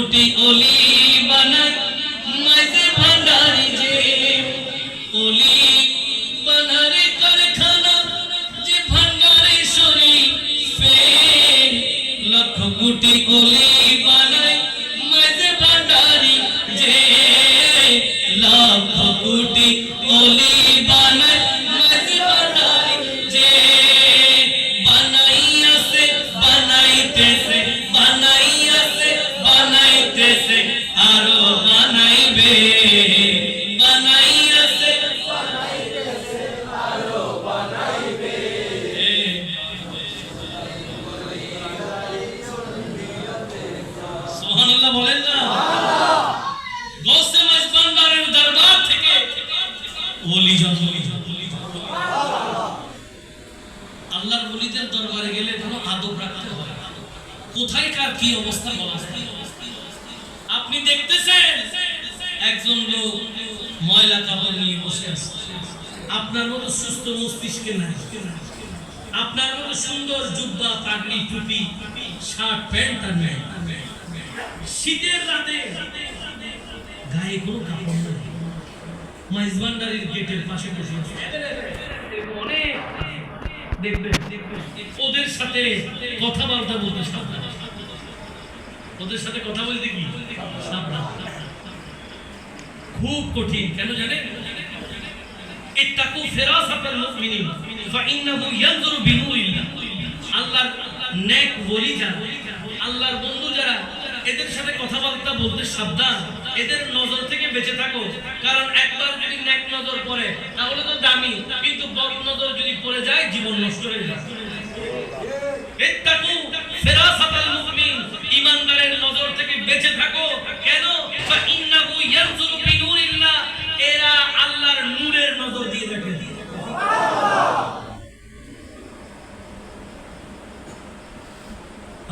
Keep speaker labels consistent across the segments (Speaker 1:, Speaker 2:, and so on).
Speaker 1: কোটি অলি বানায় মাঝে ভান্ডারি যে অলি বানারে কারখানা যে ভান্ডারে শরীফে লক্ষ কোটি অলি বানায় মাঝে ভান্ডারি যে লক্ষ কোটি অলি বানায় মাঝে ভান্ডারি যে বানাইয়াছে বানাইতেছে বানাইয়াছে বানাইতেছে আরো বানাইবে বানাইয়াছে বানাইতেছে আরো বানাইবে সুবহানাল্লাহ বলেন না গৌসে মজবান্দারের দরবার থেকে ওলি জন্ম আল্লাহর ওলিদের দরবারে গেলে কোনো আদব রাখতে হয় কোথায় কার কি অবস্থা বলা যায় আপনি দেখতেছেন একজন লোক ময়লা কাপড় নিয়ে বসে আছে আপনার মতো সুস্থ মস্তিষ্কে নাই আপনার মতো সুন্দর জুব্বা পাগড়ি টুপি শার্ট প্যান্ট আর নাই শীতের রাতে গায়ে কোনো কাপড় নেই মাইজবান্ডারির গেটের পাশে বসে আছে অনেক দেখবেন ওদের সাথে কথাবার্তা বলতে সাবধান ওদের সাথে কথা বলতে কি সাবধান খুব কঠিন কেন জানেন ইত্তাকু ফিরাসাতাল মুমিনিন ফাইন্নাহু ইয়ানজুরু বিনুরিল্লাহ আল্লাহর নেক ওলি যারা আল্লাহর বন্ধু যারা এদের সাথে কথাবার্তা বলতে সাবধান এদের নজর থেকে বেঁচে থাকো কারণ একবার যদি নেক নজর পড়ে তাহলে তো দামি কিন্তু বদ নজর যদি পড়ে যায় জীবন নষ্ট হয়ে যায় ইত্তাকু ফিরাসাতাল মুমিন ঈমানদারের নজর থেকে বেঁচে থাকো কেন ফাইন্নাহু ইয়ানজুরু বিনুরিল্লাহ এরা আল্লাহর নূরের নজর দিয়ে দেখে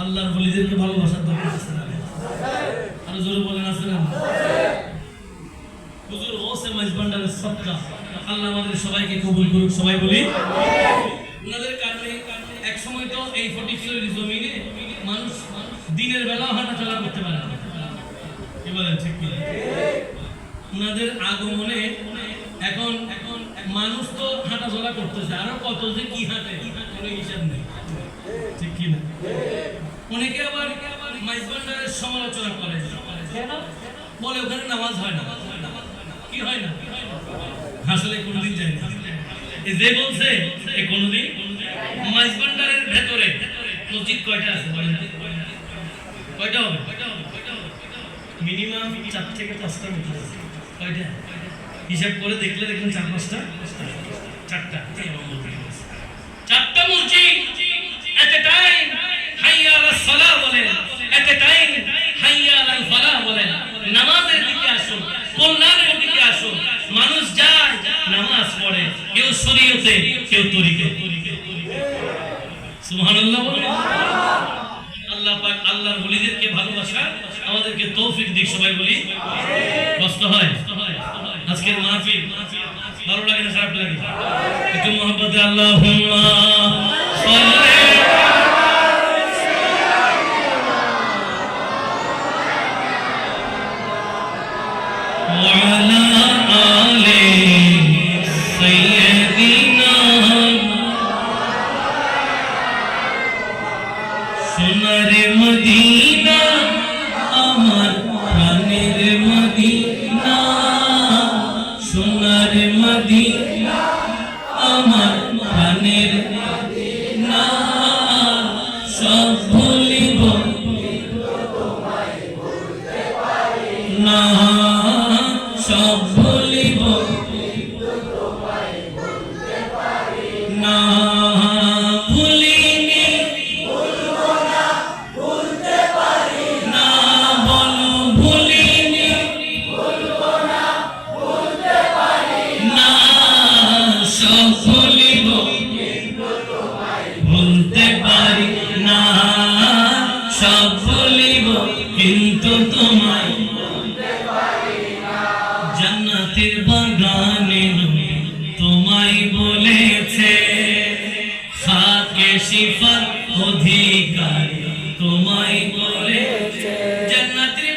Speaker 1: আল্লাহর ওলিদেরকে ভালোবাসার দরকার আছে না আর জোরে বলেন আছে না হুজুর গৌসে মজবান্ডারের সদকা আল্লাহ আমাদের সবাইকে কবুল করুক সবাই বলি ওনাদের কারণে এক সময় তো এই 40 কিলোর জমিনে মানুষ দিনের বেলা হাঁটাচলা করতে পারে না কি বলেন ঠিক কি ওনাদের আগমনে এখন মানুষ তো হাঁটাচলা করতেছে আরো কত যে কি হাঁটে কোনো হিসাব নেই ঠিক কি না অনেকে আবার মাইজবান্ডারের সমালোচনা করে কেন বলে ওখানে নামাজ হয় না কি হয় না আসলে কোনদিন যায় না এই যে বলছে এই কোনদিন মাইজবান্ডারের ভেতরে মসজিদ কয়টা আছে কয়টা হবে মিনিমাম 4 থেকে 5টা মসজিদ আছে কয়টা হিসাব করে দেখলে দেখুন 4-5টা 4টা 4টা মসজিদ এট এ টাইম হাইয়া আলাস সালাহ বলেন এট এ টাইম হাইয়া আলাল ফালাহ বলেন নামাজের দিকে আসুন কল্যাণের দিকে আসুন মানুষ যায় নামাজ পড়ে কেউ শরীয়তে কেউ তরিকে সুবহানাল্লাহ বলেন আল্লাহ পাক আল্লাহর ওলিদেরকে ভালোবাসা আমাদেরকে তৌফিক দিক সবাই বলি কষ্ট হয় আজকের মাহফিল ভালো লাগে না খারাপ লাগে একটু মহব্বতে আল্লাহুম্মা সাল্লি وعلى آل سيدنا সোনার মদিনা আমার প্রাণের মদিনা সোনার মদিনা আমার প্রাণের মদিনা সব ভুলিব না সব ভুলিব না ভুলিনি ভুলবো না ভুলতে পারি না বলো ভুলিনি ভুলবো না ভুলতে পারি না সব ভুলিব কিন্তু তোমায় ভুলতে পারি না সব ভুলিব কিন্তু তোমায় জান্নাতের বাগানে তোমায় বলেছে খাকে শিফার অধিকারী তোমায় বলেছে জান্নাতের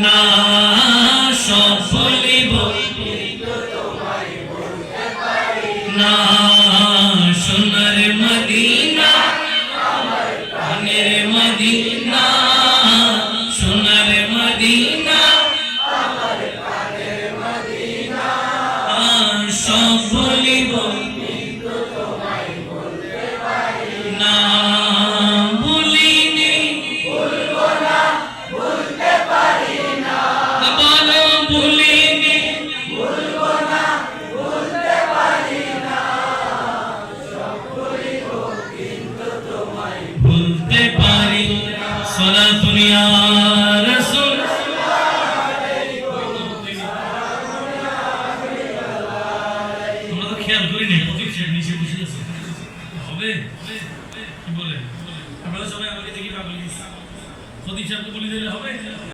Speaker 1: না সব বলিব না সোনার মদিনা প্রাণের মদিনা সোনার মদিনা সব বলিব না বলিনি বলো বলিনি বলতে পারি সালাতুন ইয়া রাসূল তোমরা তো খেয়াল করি না কত নিচে বসে আছে হবে কি বলে আপনারা সবাই আমাকে দেখি পাগল খতিব সাহেবকে বলে দিলে হবে